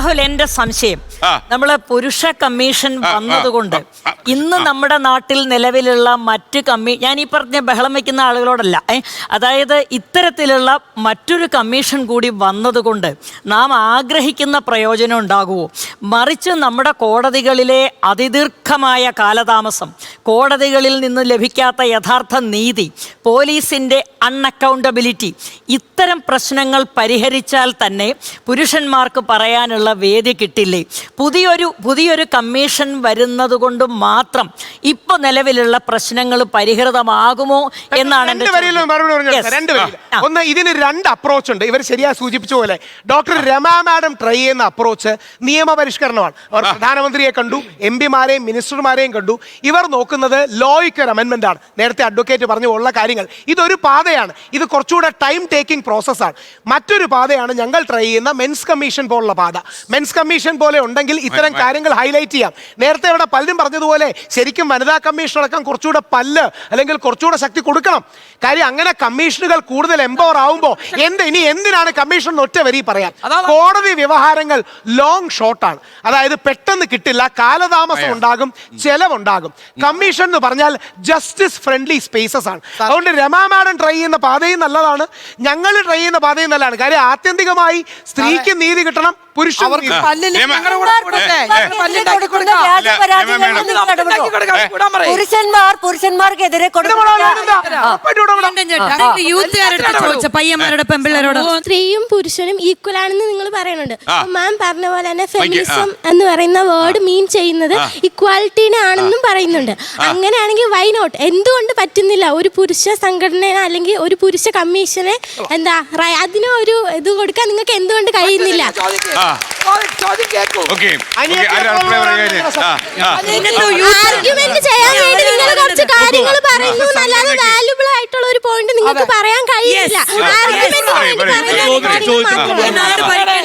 രാഹുൽ, എന്റെ സംശയം, നമ്മള് പുരുഷ കമ്മീഷൻ വന്നതുകൊണ്ട് ഇന്ന് നമ്മുടെ നാട്ടിൽ നിലവിലുള്ള മറ്റ് ഞാൻ ഈ പറഞ്ഞ ബഹളം വെക്കുന്ന ആളുകളോടല്ല, അതായത് ഇത്തരത്തിലുള്ള മറ്റൊരു കമ്മീഷൻ കൂടി വന്നതുകൊണ്ട് നാം ആഗ്രഹിക്കുന്ന പ്രയോജനം ഉണ്ടാകുമോ? മറിച്ച് നമ്മുടെ കോടതികളിലെ അതിദീർഘമായ കാലതാമസം, കോടതികളിൽ നിന്ന് ലഭിക്കാത്ത യഥാർത്ഥ നീതി, പോലീസിൻ്റെ അൺഅക്കൗണ്ടബിലിറ്റി, ഇത്തരം പ്രശ്നങ്ങൾ പരിഹരിച്ചാൽ തന്നെ പുരുഷന്മാർക്ക് പറയാനുള്ള വേദി കിട്ടില്ലേ? പുതിയൊരു കമ്മീഷൻ വരുന്നത് കൊണ്ട് മാത്രം ഇപ്പൊ നിലവിലുള്ള പ്രശ്നങ്ങൾ പരിഹൃതമാകുമോ എന്നാണ് ഒന്ന്. ഇതിന് രണ്ട് അപ്രോച്ച് ഉണ്ട്. ഇവർ ശരിയായി സൂചിപ്പിച്ച പോലെ ഡോക്ടർ രമാ മാഡം ട്രൈ ചെയ്യുന്ന അപ്രോച്ച് നിയമപരിഷ്കരണമാണ്. അവർ പ്രധാനമന്ത്രിയെ കണ്ടു, MP-മാരെയും മിനിസ്റ്റർമാരെയും കണ്ടു. ഇവർ നോക്കുന്നത് ലോയ്ക്ക് ഒരു അമെൻമെന്റ് ആണ്. നേരത്തെ അഡ്വക്കേറ്റ് പറഞ്ഞു ഉള്ള കാര്യങ്ങൾ. ഇതൊരു പാതയാണ്, ഇത് കുറച്ചുകൂടെ ടൈം ടേക്കിംഗ് പ്രോസസ്സാണ്. മറ്റൊരു പാതയാണ് ഞങ്ങൾ ട്രൈ ചെയ്യുന്ന മെൻസ് കമ്മീഷൻ പോലുള്ള പാത. മെൻസ് കമ്മീഷൻ പോലെ ഉണ്ടെങ്കിൽ ഇത്തരം കാര്യങ്ങൾ ഹൈലൈറ്റ് ചെയ്യാം. നേരത്തെ ഇവിടെ പലരും പറഞ്ഞതുപോലെ ശരിക്കും വനിതാ കമ്മീഷൻ അടക്കം കുറച്ചുകൂടെ അല്ലെങ്കിൽ കുറച്ചുകൂടെ ശക്തി കൊടുക്കണം. കാര്യം അങ്ങനെ കമ്മീഷനുകൾ കൂടുതൽ എംപവർ ആവുമ്പോൾ എന്തിനാണ് കമ്മീഷൻ ഒറ്റ വരി പറയാം. കോടതി വ്യവഹാരങ്ങൾ ലോങ് ഷോർട്ടാണ്. അതായത് പെട്ടെന്ന് കിട്ടില്ല, കാലതാമസം ഉണ്ടാകും, ചെലവുണ്ടാകും. കമ്മീഷൻ എന്ന് പറഞ്ഞാൽ ജസ്റ്റിസ് ഫ്രണ്ട്ലി സ്പേസസ് ആണ്. അതുകൊണ്ട് രമാ മാഡം ട്രൈ ചെയ്യുന്ന പാതയും നല്ലതാണ്, ഞങ്ങൾ ട്രൈ ചെയ്യുന്ന പാതയും നല്ലതാണ്. കാര്യം ആത്യന്തികമായി സ്ത്രീക്ക് നീതി കിട്ടണം, പുരുഷന്മാർക്കെതിരെ സ്ത്രീയും പുരുഷനും ഈക്വൽ ആണെന്ന് നിങ്ങൾ പറയുന്നുണ്ട്. മാം പറഞ്ഞ പോലെ തന്നെ ഫെമിനിസം എന്ന് പറയുന്ന വേർഡ് മീൻ ചെയ്യുന്നത് ഇക്വാലിറ്റീനെ ആണെന്നും പറയുന്നുണ്ട്. അങ്ങനെയാണെങ്കിൽ വൈ നോട്ട്? എന്തുകൊണ്ട് പറ്റുന്നില്ല ഒരു പുരുഷ സംഘടന അല്ലെങ്കിൽ ഒരു പുരുഷ കമ്മീഷനെ അതിനൊരു ഇത് കൊടുക്കാൻ നിങ്ങൾക്ക് എന്തുകൊണ്ട് കഴിയുന്നില്ല? ആർഗ്യുമെന്റ് ചെയ്യാൻ വേണ്ടി നിങ്ങൾ കുറച്ച് കാര്യങ്ങൾ പറയുന്നു എന്നല്ലാതെ വാല്യുബിൾ ആയിട്ടുള്ള ഒരു പോയിന്റ് നിങ്ങൾക്ക് പറയാൻ കഴിയില്ല.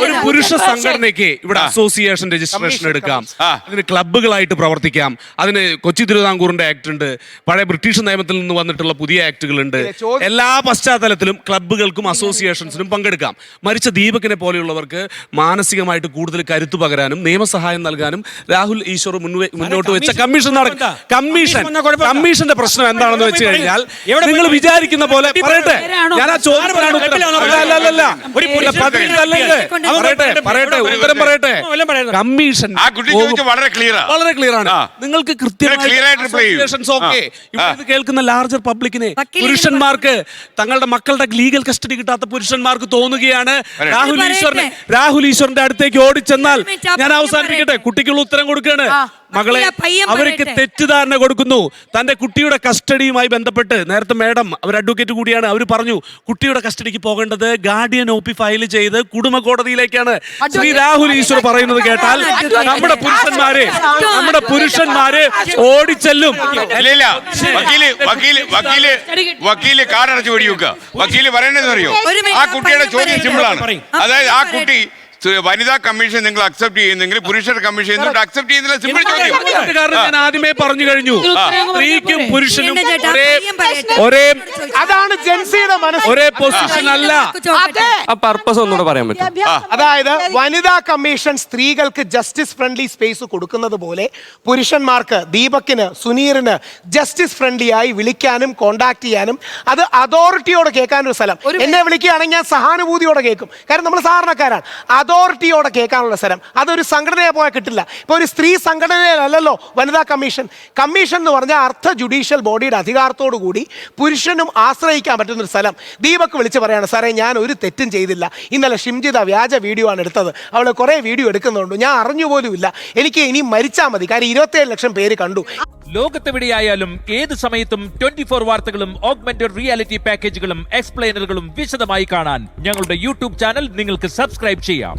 ഒരു പുരുഷ സംഘടനയ്ക്ക് ഇവിടെ അസോസിയേഷൻ രജിസ്ട്രേഷൻ എടുക്കാം, അതിന് ക്ലബ്ബുകളായിട്ട് പ്രവർത്തിക്കാം, അതിന് കൊച്ചി തിരുവിതാംകൂറിന്റെ ആക്ട് ഉണ്ട്, പഴയ ബ്രിട്ടീഷ് നിയമത്തിൽ നിന്ന് വന്നിട്ടുള്ള പുതിയ ആക്ടുകളുണ്ട്. എല്ലാ പശ്ചാത്തലത്തിലും ക്ലബ്ബുകൾക്കും അസോസിയേഷൻസിനും പങ്കെടുക്കാം. മരിച്ച ദീപകിനെ പോലെയുള്ളവർക്ക് മാനസികമായിട്ട് കൂടുതൽ കരുത്തു പകരാനും നിയമസഹായം നൽകാനും രാഹുൽ ഈശ്വർ മുന്നോട്ട് വെച്ച കമ്മീഷന്റെ പ്രശ്നം എന്താണെന്ന് വെച്ച് കഴിഞ്ഞാൽ നിങ്ങൾ വിചാരിക്കുന്ന പോലെ പറയട്ടെ, ഞാൻ ആ ചോദ്യത്തിനാണ് ഉത്തരം പറയട്ടെ. കമ്മീഷൻ വളരെ ക്ലിയർ ആണ്. നിങ്ങൾക്ക് കൃത്യമായി കേൾക്കുന്ന ലാർജർ പബ്ലിക്കിനെ, പുരുഷന്മാർക്ക് തങ്ങളുടെ മക്കളുടെ ലീഗൽ കസ്റ്റഡി കിട്ടാത്ത പുരുഷന്മാർക്ക് തോന്നുകയാണ് രാഹുൽ ഈശ്വറിന്റെ അടുത്തേക്ക് ഓടിച്ചെന്നാൽ ഞാൻ അവസാനിപ്പിക്കട്ടെ, കുട്ടിക്കുള്ള ഉത്തരം കൊടുക്കുകയാണ്. മകളെ, അവർക്ക് തെറ്റിദ്ധാരണ കൊടുക്കുന്നു. തന്റെ കുട്ടിയുടെ കസ്റ്റഡിയുമായി ബന്ധപ്പെട്ട് നേരത്തെ മേഡം, അവർ അഡ്വക്കേറ്റ് കൂടിയാണ്, അവർ പറഞ്ഞു കുട്ടിയുടെ കസ്റ്റഡിക്ക് പോകേണ്ടത് ഗാർഡിയൻ OP ഫയൽ ചെയ്ത് കുടുംബ കോടതിയിലേക്കാണ്. ശ്രീ രാഹുൽ ഈശ്വർ പറയുന്നത് കേട്ടാൽ നമ്മുടെ പുരുഷന്മാര് ഓടിച്ചെല്ലും. വക്കീല് കാർഡടച്ച് വെടിവെക്കുക. വക്കീല് പറയേണ്ടതെന്ന് അറിയോ? ആ കുട്ടിയുടെ ചോദ്യം സിമ്പിളാണ്. അതായത് ആ കുട്ടി വനിതാ കമ്മീഷൻ നിങ്ങൾ അക്സെപ്റ്റ് ചെയ്യുന്നെങ്കിൽ പുരുഷ കമ്മീഷൻ അക്സെപ്റ്റ് ചെയ്യുന്നില്ല. സിമ്പിൾ ചോദ്യം. ഞാൻ ആദ്യമേ പറഞ്ഞു കഴിഞ്ഞു, സ്ത്രീക്കും പുരുഷനും ഒരേ പൊസിഷൻ അല്ല. പർപ്പസ് ഒന്നുകൂടെ പറയാൻ പറ്റും. അതായത് വനിതാ കമ്മീഷൻ സ്ത്രീകൾക്ക് ജസ്റ്റിസ് ഫ്രണ്ട്ലി സ്പേസ് കൊടുക്കുന്നത് പോലെ പുരുഷന്മാർക്ക്, ദീപക്കിന്, സുനീറിന് ജസ്റ്റിസ് ഫ്രണ്ട്ലി ആയി വിളിക്കാനും കോണ്ടാക്ട് ചെയ്യാനും അത് അതോറിറ്റിയോട് കേൾക്കാനും ഒരു സ്ഥലം. എന്നെ വിളിക്കുകയാണെങ്കിൽ ഞാൻ സഹാനുഭൂതിയോടെ കേൾക്കും. കാരണം നമ്മൾ സാധാരണക്കാരാണ്. അതോറിറ്റിയോടെ കേൾക്കാനുള്ള സ്ഥലം അതൊരു സംഘടനയെ പോയാൽ കിട്ടില്ല. ഇപ്പോൾ ഒരു സ്ത്രീ സംഘടനയിലല്ലോ വനിതാ കമ്മീഷൻ. കമ്മീഷൻ എന്ന് പറഞ്ഞാൽ അർദ്ധ ജുഡീഷ്യൽ ബോഡിയുടെ അധികാരത്തോടു കൂടി പുരുഷനും ആശ്രയിക്കാൻ പറ്റുന്നൊരു സ്ഥലം. ദീപക് വിളിച്ച് പറയാണ്, സാറേ ഞാൻ ഒരു തെറ്റും ചെയ്തില്ല, ഇന്നലെ ഷിംജിത വ്യാജ വീഡിയോ ആണ് എടുത്തത്, അവൾ കുറേ വീഡിയോ എടുക്കുന്നുണ്ട്, ഞാൻ അറിഞ്ഞുപോലുമില്ല, എനിക്ക് ഇനി മരിച്ചാൽ മതി, കാര്യം 27 ലക്ഷം പേര് കണ്ടു. ലോകത്തെവിടെയായാലും ഏത് സമയത്തും 24 വാർത്തകളും ഓഗ്മെന്റഡ് റിയാലിറ്റി പാക്കേജുകളും എക്സ്പ്ലെയിനറുകളും വിശദമായി കാണാൻ ഞങ്ങളുടെ YouTube ചാനൽ നിങ്ങൾക്ക് സബ്സ്ക്രൈബ് ചെയ്യാം.